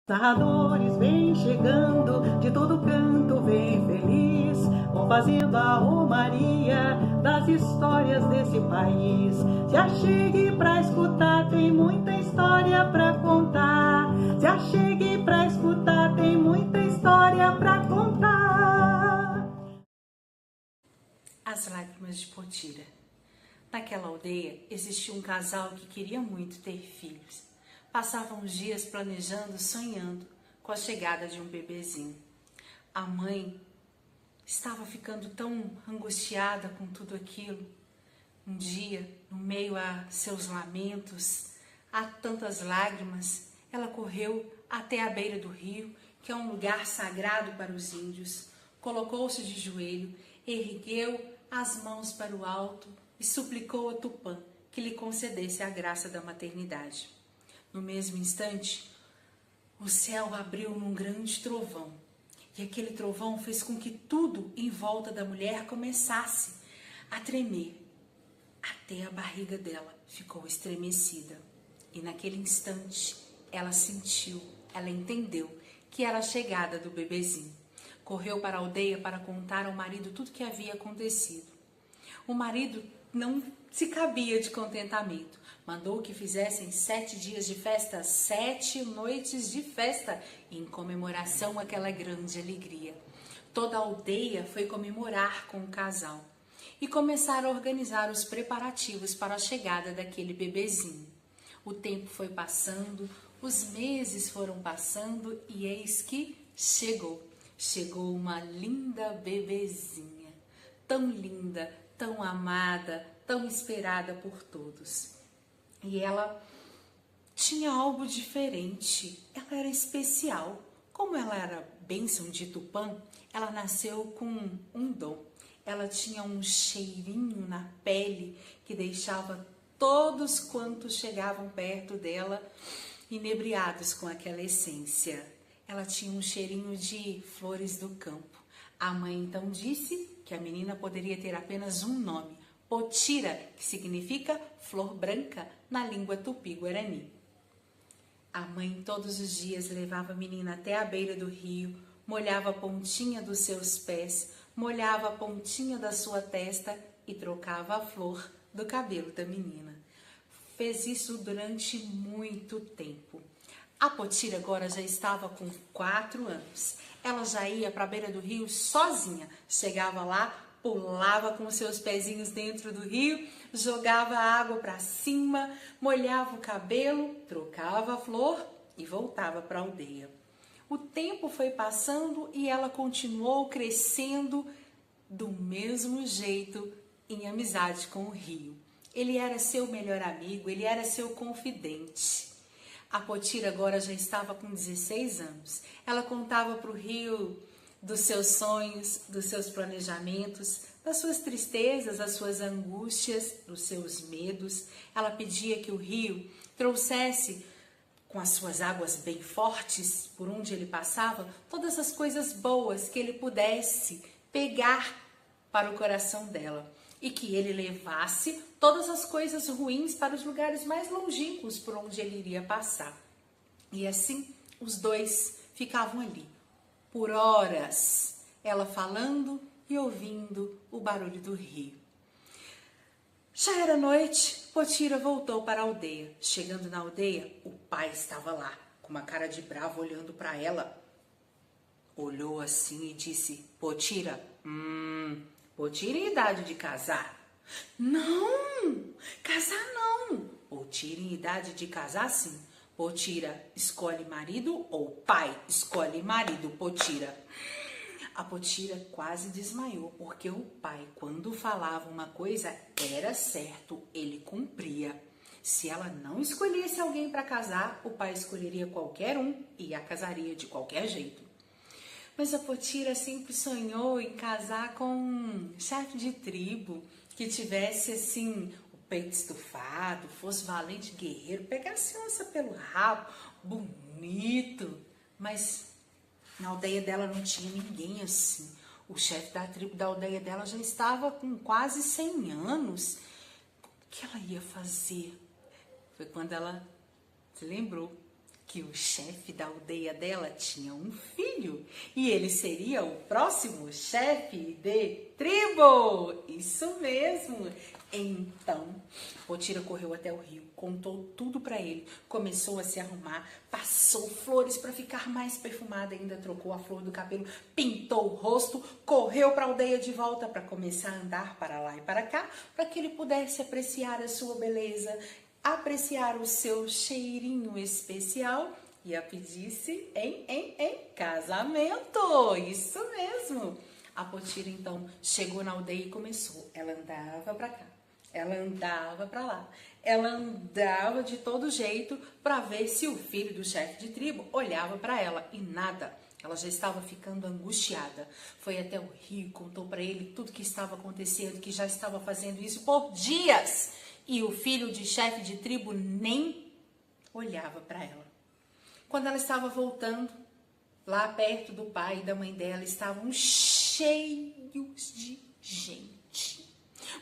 Narradores vêm chegando, de todo canto vem feliz, vão fazendo a romaria das histórias desse país. Se achegue pra escutar, tem muita história pra contar. Se achegue pra escutar, tem muita história pra contar. As lágrimas de Potira. Naquela aldeia existia um casal que queria muito ter filhos. Passavam os dias planejando, sonhando com a chegada de um bebezinho. A mãe estava ficando tão angustiada com tudo aquilo. Um dia, no meio a seus lamentos, a tantas lágrimas, ela correu até a beira do rio, que é um lugar sagrado para os índios. Colocou-se de joelho, ergueu as mãos para o alto e suplicou a Tupã que lhe concedesse a graça da maternidade. No mesmo instante, o céu abriu num grande trovão, e aquele trovão fez com que tudo em volta da mulher começasse a tremer. Até a barriga dela ficou estremecida. E naquele instante, ela sentiu, ela entendeu que era a chegada do bebezinho. Correu para a aldeia para contar ao marido tudo o que havia acontecido. O marido não se cabia de contentamento. Mandou que fizessem 7 dias de festa, 7 noites de festa, em comemoração àquela grande alegria. Toda a aldeia foi comemorar com o casal e começaram a organizar os preparativos para a chegada daquele bebezinho. O tempo foi passando, os meses foram passando e eis que chegou uma linda bebezinha, tão linda, tão amada, tão esperada por todos. E ela tinha algo diferente, ela era especial. Como ela era bênção de Tupã, ela nasceu com um dom. Ela tinha um cheirinho na pele que deixava todos quantos chegavam perto dela inebriados com aquela essência. Ela tinha um cheirinho de flores do campo. A mãe então disse que a menina poderia ter apenas um nome, Potira, que significa flor branca na língua tupi-guarani. A mãe todos os dias levava a menina até a beira do rio, molhava a pontinha dos seus pés, molhava a pontinha da sua testa e trocava a flor do cabelo da menina. Fez isso durante muito tempo. A Potira agora já estava com 4 anos. Ela já ia para a beira do rio sozinha. Chegava lá, pulava com os seus pezinhos dentro do rio, jogava a água para cima, molhava o cabelo, trocava a flor e voltava para a aldeia. O tempo foi passando e ela continuou crescendo do mesmo jeito em amizade com o rio. Ele era seu melhor amigo, ele era seu confidente. A Potira agora já estava com 16 anos. Ela contava para o rio dos seus sonhos, dos seus planejamentos, das suas tristezas, das suas angústias, dos seus medos. Ela pedia que o rio trouxesse, com as suas águas bem fortes, por onde ele passava, todas as coisas boas que ele pudesse pegar para o coração dela. E que ele levasse todas as coisas ruins para os lugares mais longínquos por onde ele iria passar. E assim, os dois ficavam ali, por horas, ela falando e ouvindo o barulho do rio. Já era noite, Potira voltou para a aldeia. Chegando na aldeia, o pai estava lá, com uma cara de bravo, olhando para ela. Olhou assim e disse: Potira, Potira em idade de casar. Não, casar não. Potira em idade de casar sim. Potira escolhe marido ou pai escolhe marido, Potira. A Potira quase desmaiou, porque o pai, quando falava uma coisa, era certo, ele cumpria. Se ela não escolhesse alguém para casar, o pai escolheria qualquer um e a casaria de qualquer jeito. Mas a Potira sempre sonhou em casar com um chefe de tribo que tivesse assim o peito estufado, fosse valente guerreiro, pegasse onça pelo rabo, bonito. Mas na aldeia dela não tinha ninguém assim. O chefe da tribo da aldeia dela já estava com quase 100 anos. O que ela ia fazer? Foi quando ela se lembrou que o chefe da aldeia dela tinha um filho e ele seria o próximo chefe de tribo. Isso mesmo. Então, Potira correu até o rio, contou tudo para ele, começou a se arrumar, passou flores para ficar mais perfumada, ainda trocou a flor do cabelo, pintou o rosto, correu para a aldeia de volta para começar a andar para lá e para cá, para que ele pudesse apreciar a sua beleza, apreciar o seu cheirinho especial e a pedisse em casamento. Isso mesmo. A Potira então chegou na aldeia e começou. Ela andava para cá, ela andava para lá, ela andava de todo jeito para ver se o filho do chefe de tribo olhava para ela e nada. Ela já estava ficando angustiada. Foi até o rio, contou para ele tudo que estava acontecendo, que já estava fazendo isso por dias. E o filho de chefe de tribo nem olhava para ela. Quando ela estava voltando, lá perto do pai e da mãe dela, estavam cheios de gente.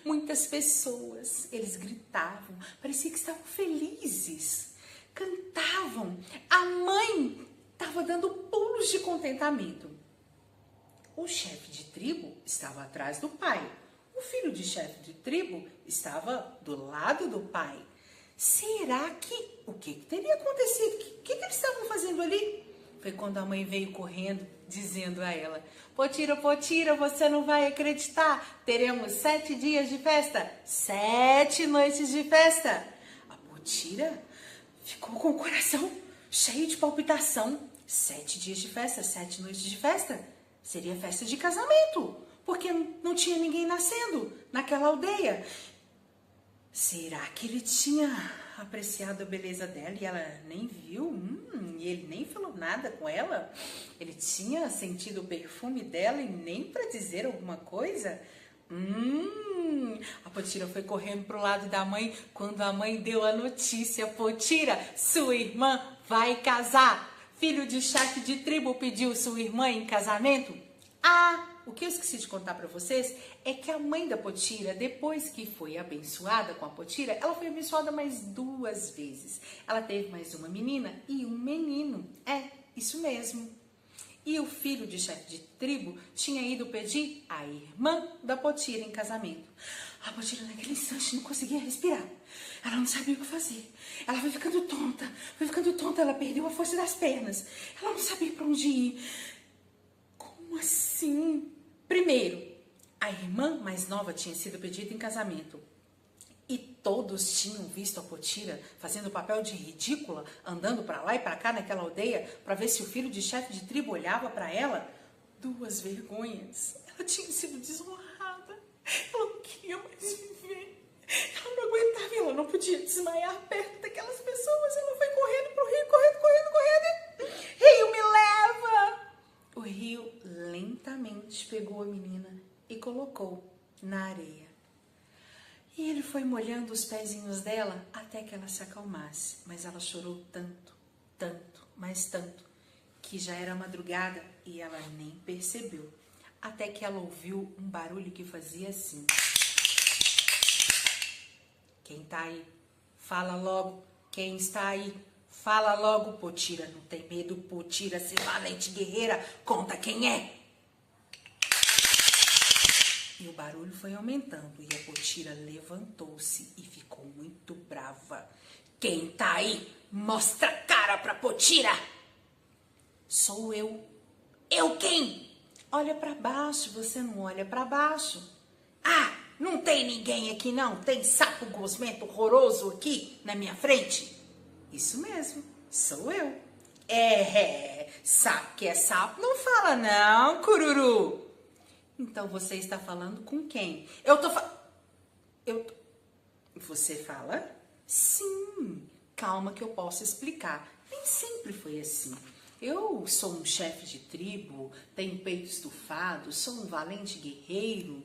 Muitas pessoas, eles gritavam, parecia que estavam felizes, cantavam. A mãe estava dando pulos de contentamento. O chefe de tribo estava atrás do pai. O filho de chefe de tribo estava do lado do pai. Será que... O que teria acontecido? O que eles estavam fazendo ali? Foi quando a mãe veio correndo, dizendo a ela: Potira, Potira, você não vai acreditar. Teremos 7 dias de festa, 7 noites de festa. A Potira ficou com o coração cheio de palpitação. 7 dias de festa, 7 noites de festa. Seria festa de casamento, porque não tinha ninguém nascendo naquela aldeia. Será que ele tinha apreciado a beleza dela e ela nem viu? E ele nem falou nada com ela? Ele tinha sentido o perfume dela e nem para dizer alguma coisa? A Potira foi correndo pro lado da mãe quando a mãe deu a notícia: Potira, sua irmã vai casar. Filho de chefe de tribo pediu sua irmã em casamento. O que eu esqueci de contar para vocês é que a mãe da Potira, depois que foi abençoada com a Potira, ela foi abençoada mais 2 vezes. Ela teve mais uma menina e um menino. Isso mesmo. E o filho de chefe de tribo tinha ido pedir a irmã da Potira em casamento. A Potira naquele instante não conseguia respirar. Ela não sabia o que fazer. Ela foi ficando tonta, ela perdeu a força das pernas. Ela não sabia para onde ir. Como assim? Primeiro, a irmã mais nova tinha sido pedida em casamento. E todos tinham visto a Potira fazendo o papel de ridícula, andando para lá e para cá naquela aldeia, para ver se o filho de chefe de tribo olhava para ela. 2 vergonhas. Ela tinha sido desonrada. Ela não queria mais viver. Ela não aguentava, ela não podia desmaiar perto daquelas pessoas. Ela foi correndo pro rio, correndo. Rio, me leva! O rio lentamente pegou a menina e colocou na areia. E ele foi molhando os pezinhos dela até que ela se acalmasse. Mas ela chorou tanto, que já era madrugada e ela nem percebeu. Até que ela ouviu um barulho que fazia assim. Quem tá aí? Fala logo. Quem está aí? Fala logo, Potira. Não tem medo, Potira, ser valente guerreira. Conta quem é. E o barulho foi aumentando e a Potira levantou-se e ficou muito brava. Quem tá aí? Mostra a cara pra Potira. Sou eu. Eu quem? Olha pra baixo, você não olha pra baixo. Não tem ninguém aqui não? Tem sapo gosmento horroroso aqui na minha frente? Isso mesmo, sou eu. Sapo que é sapo não fala não, cururu. Então você está falando com quem? Você fala? Sim, calma que eu posso explicar. Nem sempre foi assim. Eu sou um chefe de tribo, tenho peito estufado, sou um valente guerreiro.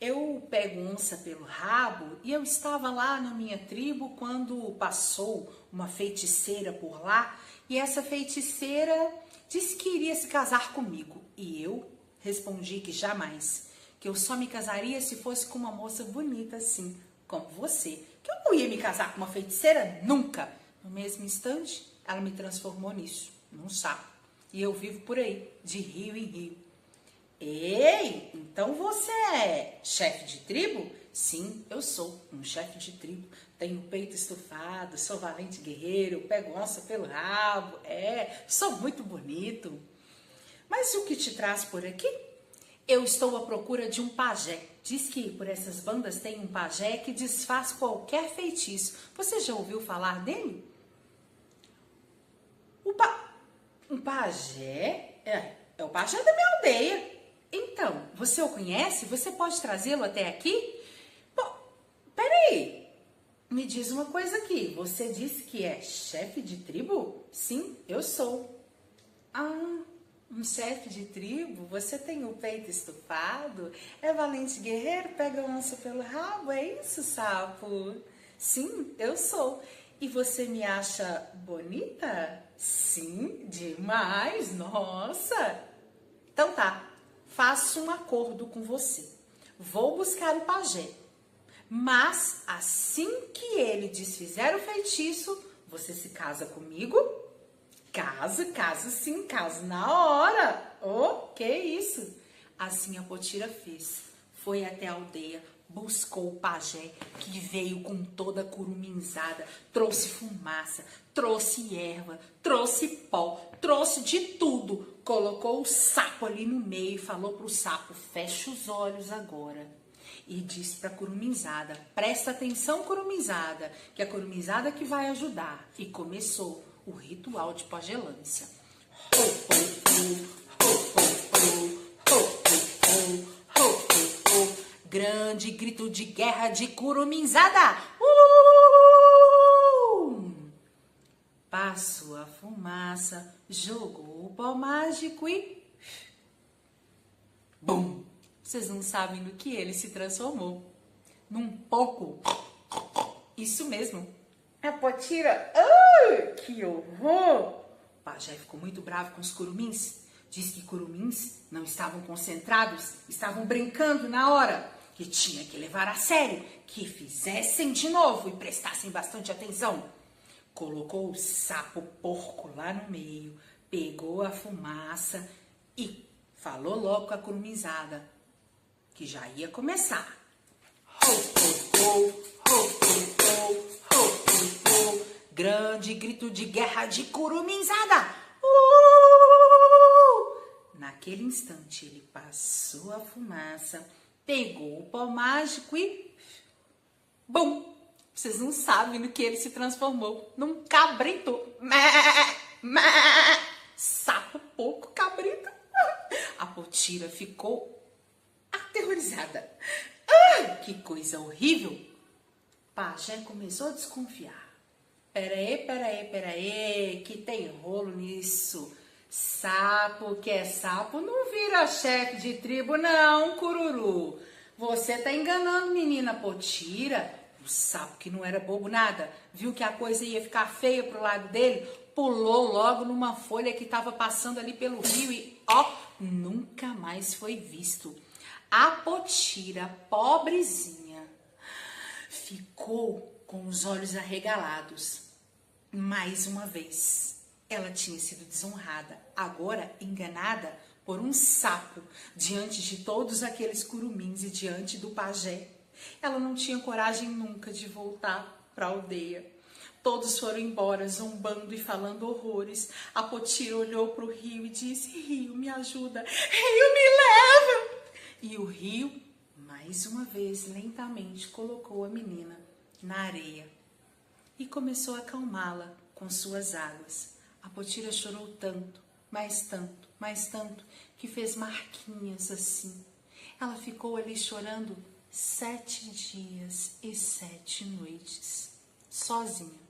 Eu pego onça pelo rabo e eu estava lá na minha tribo quando passou uma feiticeira por lá e essa feiticeira disse que iria se casar comigo. E eu respondi que jamais, que eu só me casaria se fosse com uma moça bonita assim, como você, que eu não ia me casar com uma feiticeira nunca. No mesmo instante, ela me transformou nisso, num sapo. E eu vivo por aí, de rio em rio. Ei, então você é chefe de tribo? Sim, eu sou um chefe de tribo. Tenho o peito estufado, sou valente guerreiro, pego onça pelo rabo. Sou muito bonito. Mas o que te traz por aqui? Eu estou à procura de um pajé. Diz que por essas bandas tem um pajé que desfaz qualquer feitiço. Você já ouviu falar dele? Um pajé? É o pajé da minha aldeia. Então, você o conhece? Você pode trazê-lo até aqui? Bom, peraí. Me diz uma coisa aqui. Você disse que é chefe de tribo? Sim, eu sou. Um chefe de tribo? Você tem o peito estufado? É valente guerreiro? Pega onça pelo rabo? É isso, sapo? Sim, eu sou. E você me acha bonita? Sim, demais. Nossa! Então tá. Faço um acordo com você. Vou buscar o pajé. Mas assim que ele desfizer o feitiço, você se casa comigo? Caso sim, caso na hora. Que isso? Assim a Potira fez. Foi até a aldeia, buscou o pajé, que veio com toda a curumizada, trouxe fumaça, trouxe erva, trouxe pó, trouxe de tudo. Colocou o sapo ali no meio e falou pro sapo, fecha os olhos agora. E disse pra curumizada, presta atenção, curumizada, que é a curumizada que vai ajudar. E começou o ritual de pagelância. Grande grito de guerra de curumizada. Passou a fumaça, jogou o pó mágico e... Bum! Vocês não sabem no que ele se transformou. Num porco. Isso mesmo. A Potira... que horror! O pajé ficou muito bravo com os curumins. Diz que curumins não estavam concentrados, estavam brincando na hora. Que tinha que levar a sério, que fizessem de novo e prestassem bastante atenção. Colocou o sapo porco lá no meio, pegou a fumaça e falou logo com a curumizada que já ia começar. Grande grito de guerra de curumizada. Naquele instante ele passou a fumaça, pegou o pó mágico e... Bum! Vocês não sabem no que ele se transformou. Num cabrito. Sapo pouco cabrito. A Potira ficou aterrorizada. Que coisa horrível. Pajé começou a desconfiar. Peraí, que tem rolo nisso. Sapo que é sapo não vira chefe de tribo não, cururu. Você tá enganando menina Potira. O sapo, que não era bobo nada, viu que a coisa ia ficar feia pro lado dele, pulou logo numa folha que estava passando ali pelo rio e, nunca mais foi visto. A Potira, pobrezinha, ficou com os olhos arregalados. Mais uma vez, ela tinha sido desonrada, agora enganada por um sapo, diante de todos aqueles curumins e diante do pajé. Ela não tinha coragem nunca de voltar para a aldeia. Todos foram embora, zombando e falando horrores. A Potira olhou para o rio e disse, rio, me ajuda, rio, me leva. E o rio, mais uma vez, lentamente colocou a menina na areia e começou a acalmá-la com suas águas. A Potira chorou tanto, mais tanto, que fez marquinhas assim. Ela ficou ali chorando 7 dias e 7 noites, sozinha.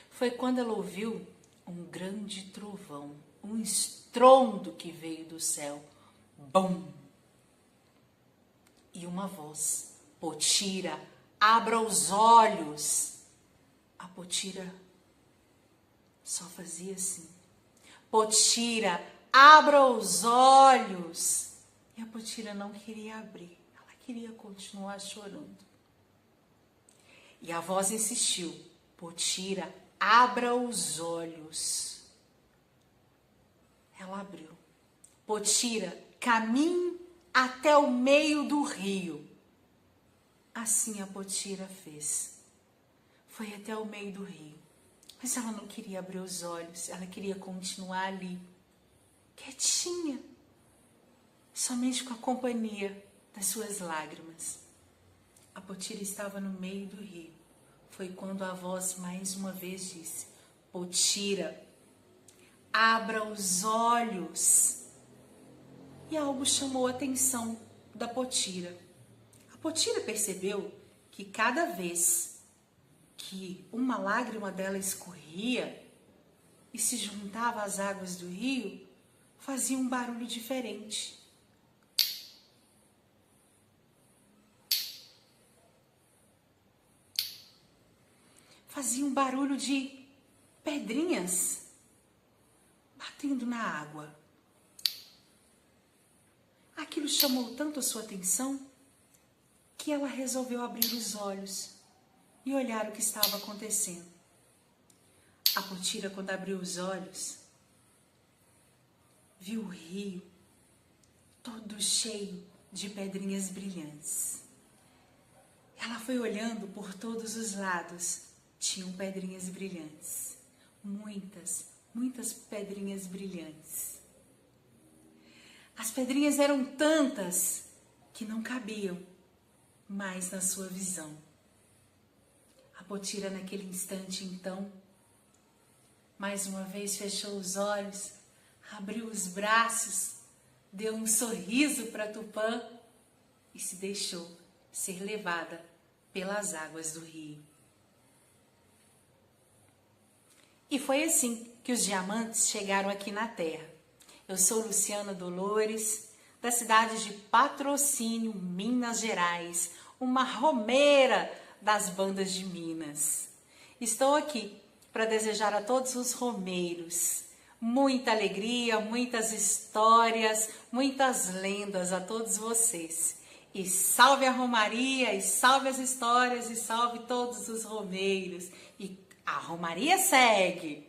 Foi quando ela ouviu um grande trovão, um estrondo que veio do céu. Bum! E uma voz, Potira, abra os olhos. A Potira só fazia assim. Potira, abra os olhos. E a Potira não queria abrir. Queria continuar chorando. E a voz insistiu. Potira, abra os olhos. Ela abriu. Potira, caminhe até o meio do rio. Assim a Potira fez. Foi até o meio do rio. Mas ela não queria abrir os olhos, ela queria continuar ali, quietinha, somente com a companhia das suas lágrimas. A Potira estava no meio do rio. Foi quando a voz mais uma vez disse: Potira, abra os olhos. E algo chamou a atenção da Potira. A Potira percebeu que cada vez que uma lágrima dela escorria e se juntava às águas do rio, fazia um barulho diferente. Fazia um barulho de pedrinhas batendo na água. Aquilo chamou tanto a sua atenção que ela resolveu abrir os olhos e olhar o que estava acontecendo. A Potira, quando abriu os olhos, viu o rio todo cheio de pedrinhas brilhantes. Ela foi olhando por todos os lados, tinham pedrinhas brilhantes, muitas pedrinhas brilhantes. As pedrinhas eram tantas que não cabiam mais na sua visão. A Potira, naquele instante, então, mais uma vez fechou os olhos, abriu os braços, deu um sorriso para Tupã e se deixou ser levada pelas águas do rio. E foi assim que os diamantes chegaram aqui na Terra. Eu sou Luciana Dolores, da cidade de Patrocínio, Minas Gerais, uma romeira das bandas de Minas. Estou aqui para desejar a todos os romeiros muita alegria, muitas histórias, muitas lendas a todos vocês. E salve a Romaria, e salve as histórias, e salve todos os romeiros. E a Romaria segue!